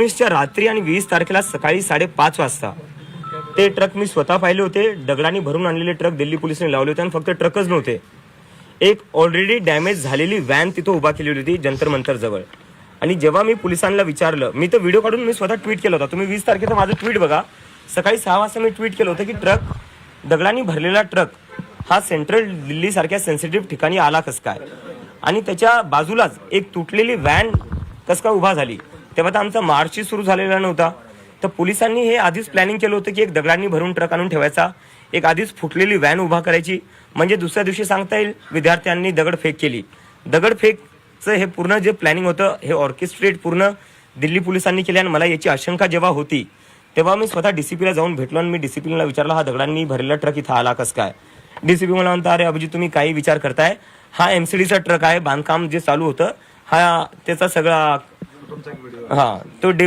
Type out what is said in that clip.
19च्या रात्री आणि 20 तारखेला सकाळी 5:30 वाजता ते ट्रक मी स्वतः पाहिले होते. दगडांनी भरून आणलेले ट्रक दिल्ली पोलिसांनी लावले होते आणि फक्त ट्रकच नव्हते, एक ऑलरेडी डॅमेज झालेली व्हॅन तिथं उभा केलेली होती जंतर मंतर जवळ. आणि जेव्हा मी पोलिसांना विचारलं, मी तर व्हिडिओ काढून मी स्वतः ट्विट केला होता, तुम्ही 20 तारखेचं माझं ट्विट बघा. सकाळी 6 वाजता मी ट्विट केलं होतं की दगडांनी भरलेला ट्रक हा सेंट्रल दिल्ली सारख्या सेन्सिटिव्ह ठिकाणी आला कस काय, आणि त्याच्या बाजूलाच एक तुटलेली व्हॅन कस काय उभा झाली. तेव्हा तर आमचा मार्चही सुरू झालेला नव्हता. तर पोलिसांनी हे आधीच प्लॅनिंग केलं होतं की एक दगडांनी भरून ट्रक आणून ठेवायचा, एक आधीच फुटलेली व्हॅन उभा करायची, म्हणजे दुसऱ्या दिवशी सांगता येईल विद्यार्थ्यांनी दगडफेक केली. दगडफेकचं हे पूर्ण जे प्लॅनिंग होतं हे ऑर्केस्ट्रेट पूर्ण दिल्ली पोलिसांनी केले. आणि मला याची आशंका जेव्हा होती तेव्हा मी स्वतः डीसीपीला जाऊन भेटलो आणि मी डीसीपीला विचारलं, हा दगडांनी भरलेला ट्रक इथं आला कस काय. डीसीपी मला म्हणता, अरे अभिजित तुम्ही काही विचार करताय, हा एमसीडीचा ट्रक आहे, बांधकाम जे चालू होतं हा त्याचा सगळा तो डेब्री